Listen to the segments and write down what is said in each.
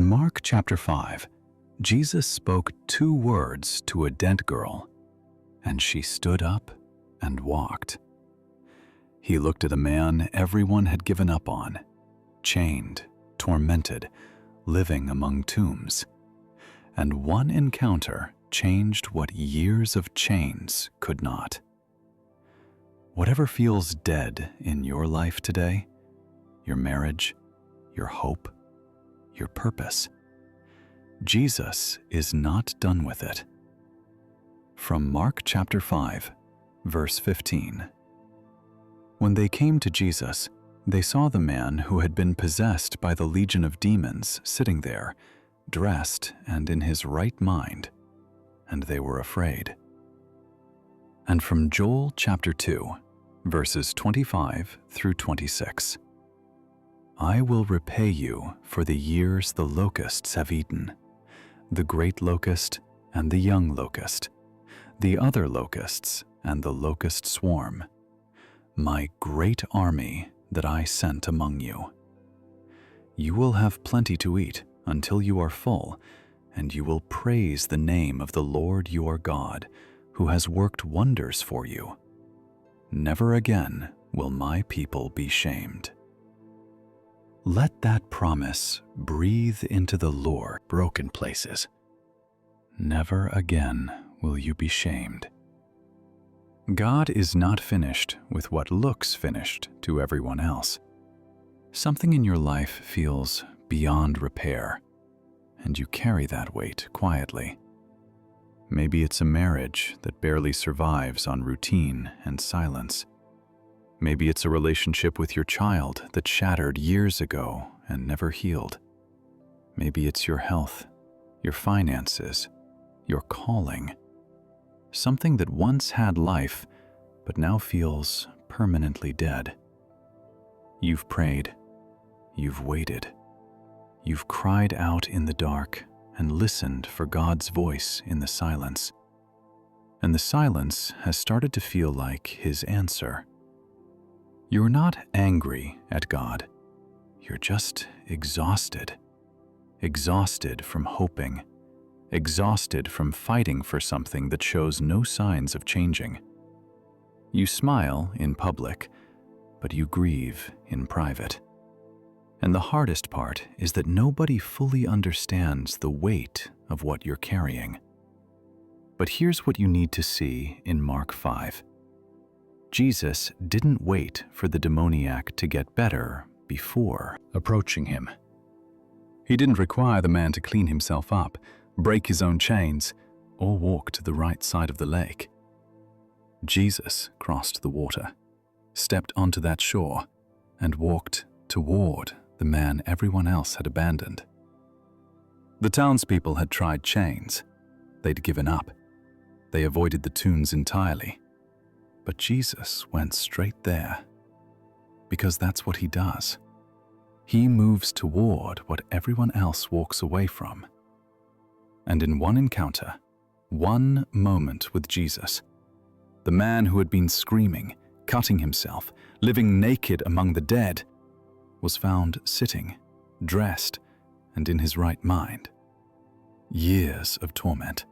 In Mark chapter 5, Jesus spoke 2 words to a dead girl, and she stood up and walked. He looked at a man everyone had given up on, chained, tormented, living among tombs. And one encounter changed what years of chains could not. Whatever feels dead in your life today, your marriage, your hope, your purpose, Jesus is not done with it. From Mark chapter 5, verse 15. When they came to Jesus, they saw the man who had been possessed by the legion of demons sitting there, dressed and in his right mind, and they were afraid. And from Joel chapter 2, verses 25 through 26. I will repay you for the years the locusts have eaten, the great locust and the young locust, the other locusts and the locust swarm, my great army that I sent among you. You will have plenty to eat until you are full, and you will praise the name of the Lord your God, who has worked wonders for you. Never again will my people be shamed. Let that promise breathe into the Lord's broken places. Never again will you be shamed. God is not finished with what looks finished to everyone else. Something in your life feels beyond repair, and you carry that weight quietly. Maybe it's a marriage that barely survives on routine and silence. Maybe it's a relationship with your child that shattered years ago and never healed. Maybe it's your health, your finances, your calling. Something that once had life, but now feels permanently dead. You've prayed. You've waited. You've cried out in the dark and listened for God's voice in the silence. And the silence has started to feel like His answer. You're not angry at God. You're just exhausted. Exhausted from hoping. Exhausted from fighting for something that shows no signs of changing. You smile in public, but you grieve in private. And the hardest part is that nobody fully understands the weight of what you're carrying. But here's what you need to see in Mark 5. Jesus didn't wait for the demoniac to get better before approaching him. He didn't require the man to clean himself up, break his own chains, or walk to the right side of the lake. Jesus crossed the water, stepped onto that shore, and walked toward the man everyone else had abandoned. The townspeople had tried chains. They'd given up. They avoided the tombs entirely. But Jesus went straight there, because that's what He does. He moves toward what everyone else walks away from. And in one encounter, one moment with Jesus, the man who had been screaming, cutting himself, living naked among the dead, was found sitting, dressed, and in his right mind. Years of torment,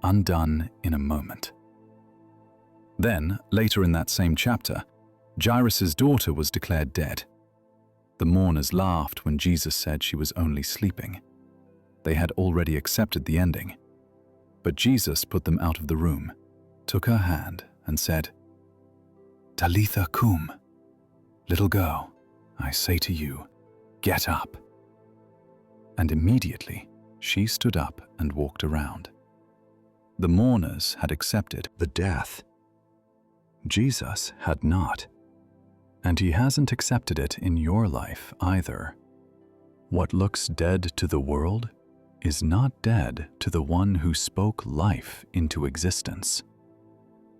undone in a moment. Then, later in that same chapter, Jairus' daughter was declared dead. The mourners laughed when Jesus said she was only sleeping. They had already accepted the ending. But Jesus put them out of the room, took her hand, and said, Talitha cum, little girl, I say to you, get up. And immediately she stood up and walked around. The mourners had accepted the death. Jesus had not. And He hasn't accepted it in your life either. What looks dead to the world is not dead to the one who spoke life into existence.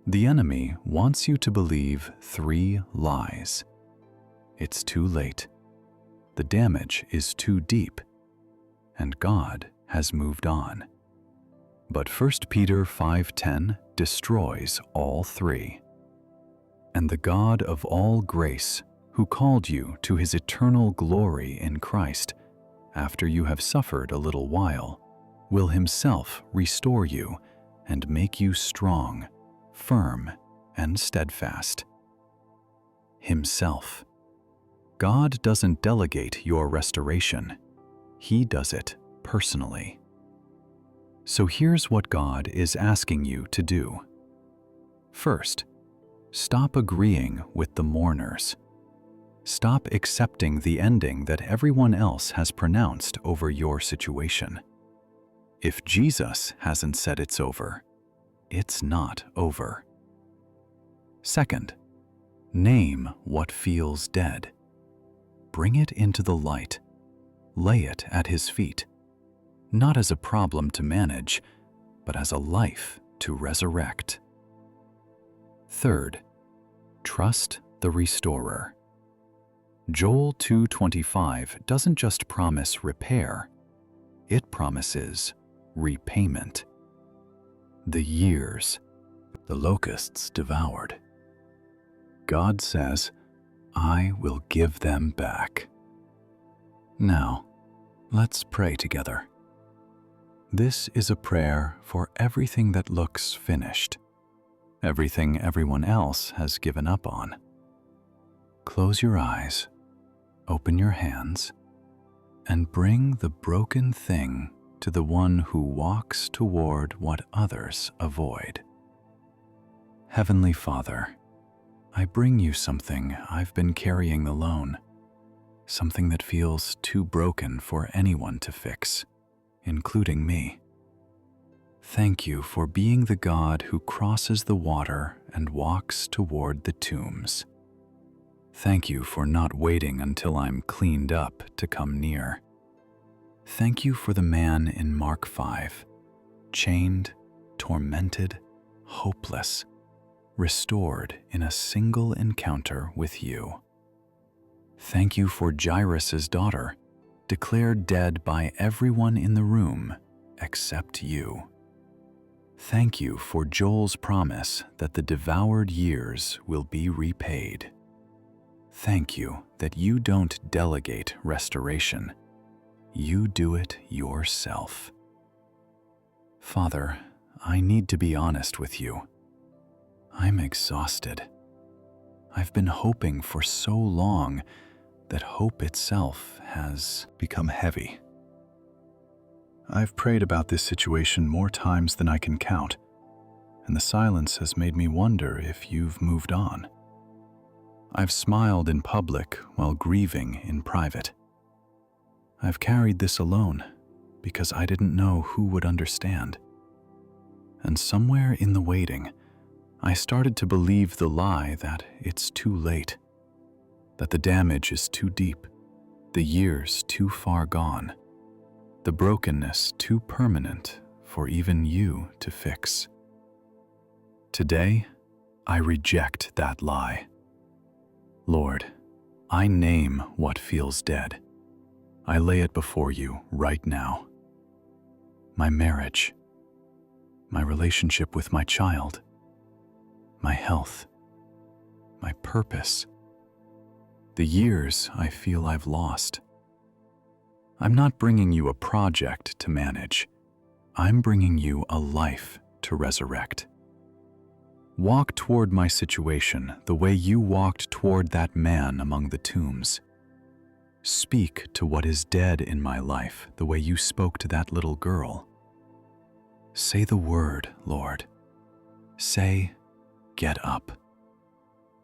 The enemy wants you to believe 3 lies. It's too late. The damage is too deep. And God has moved on. But 1 Peter 5:10 destroys all 3. And the God of all grace, who called you to His eternal glory in Christ, after you have suffered a little while, will himself restore you and make you strong, firm, and steadfast. Himself. God doesn't delegate your restoration. He does it personally. So here's what God is asking you to do. First, stop agreeing with the mourners. Stop accepting the ending that everyone else has pronounced over your situation. If Jesus hasn't said it's over, it's not over. Second, name what feels dead. Bring it into the light. Lay it at His feet, not as a problem to manage, but as a life to resurrect. Third, trust the restorer. Joel 2:25 doesn't just promise repair, it promises repayment. The years the locusts devoured, God says, I will give them back. Now, let's pray together. This is a prayer for everything that looks finished, everything everyone else has given up on. Close your eyes, open your hands, and bring the broken thing to the one who walks toward what others avoid. Heavenly Father, I bring you something I've been carrying alone, something that feels too broken for anyone to fix, including me. Thank you for being the God who crosses the water and walks toward the tombs. Thank you for not waiting until I'm cleaned up to come near. Thank you for the man in Mark 5, chained, tormented, hopeless, restored in a single encounter with you. Thank you for Jairus' daughter, declared dead by everyone in the room except you. Thank you for Joel's promise that the devoured years will be repaid. Thank you that you don't delegate restoration. You do it yourself. Father, I need to be honest with you. I'm exhausted. I've been hoping for so long that hope itself has become heavy. I've prayed about this situation more times than I can count, and the silence has made me wonder if you've moved on. I've smiled in public while grieving in private. I've carried this alone because I didn't know who would understand. And somewhere in the waiting, I started to believe the lie that it's too late, that the damage is too deep, the years too far gone, the brokenness too permanent for even you to fix. Today, I reject that lie. Lord, I name what feels dead. I lay it before you right now. My marriage, my relationship with my child, my health, my purpose, the years I feel I've lost. I'm not bringing you a project to manage. I'm bringing you a life to resurrect. Walk toward my situation the way you walked toward that man among the tombs. Speak to what is dead in my life the way you spoke to that little girl. Say the word, Lord. Say, get up.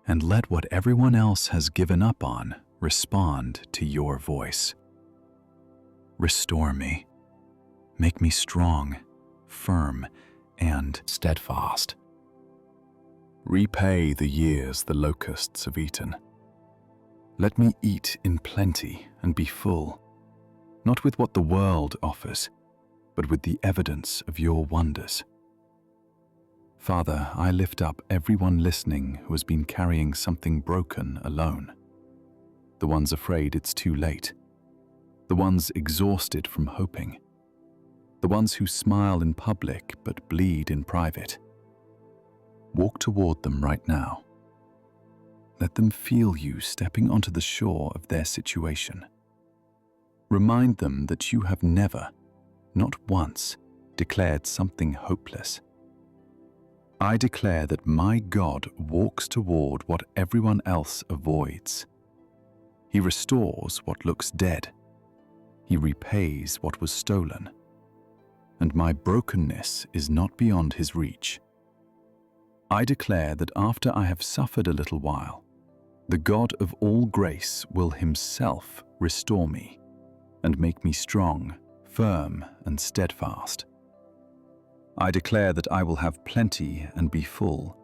And let what everyone else has given up on respond to your voice. Restore me. Make me strong, firm, and steadfast. Repay the years the locusts have eaten. Let me eat in plenty and be full, not with what the world offers, but with the evidence of your wonders. Father, I lift up everyone listening who has been carrying something broken alone. The ones afraid it's too late. The ones exhausted from hoping. The ones who smile in public but bleed in private. Walk toward them right now. Let them feel you stepping onto the shore of their situation. Remind them that you have never, not once, declared something hopeless. I declare that my God walks toward what everyone else avoids. He restores what looks dead. He repays what was stolen. And my brokenness is not beyond his reach. I declare that after I have suffered a little while, the God of all grace will himself restore me and make me strong, firm, and steadfast. I declare that I will have plenty and be full,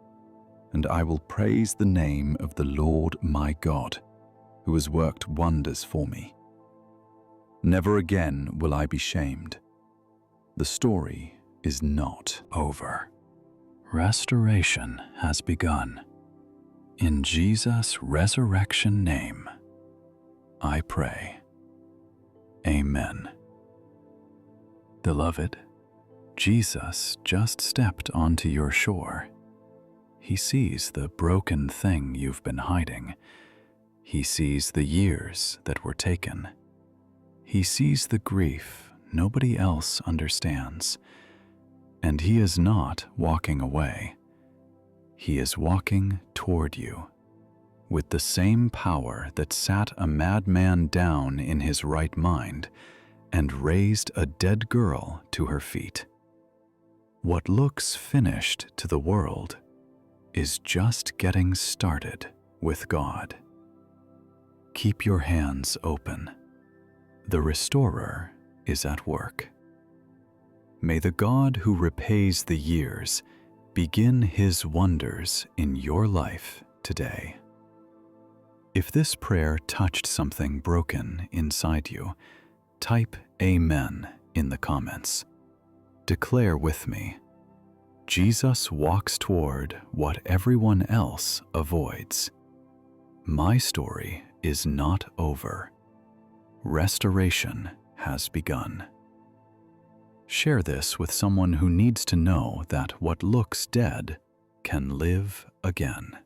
and I will praise the name of the Lord my God, who has worked wonders for me. Never again will I be shamed. The story is not over. Restoration has begun. In Jesus' resurrection name, I pray. Amen. Beloved, Jesus just stepped onto your shore. He sees the broken thing you've been hiding. He sees the years that were taken. He sees the grief nobody else understands. And he is not walking away. He is walking toward you with the same power that sat a madman down in his right mind and raised a dead girl to her feet. What looks finished to the world is just getting started with God. Keep your hands open. The Restorer is at work. May the God who repays the years begin his wonders in your life today. If this prayer touched something broken inside you, type Amen in the comments. Declare with me, Jesus walks toward what everyone else avoids. My story is not over. Restoration has begun. Share this with someone who needs to know that what looks dead can live again.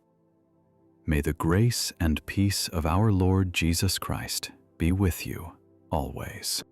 May the grace and peace of our Lord Jesus Christ be with you always.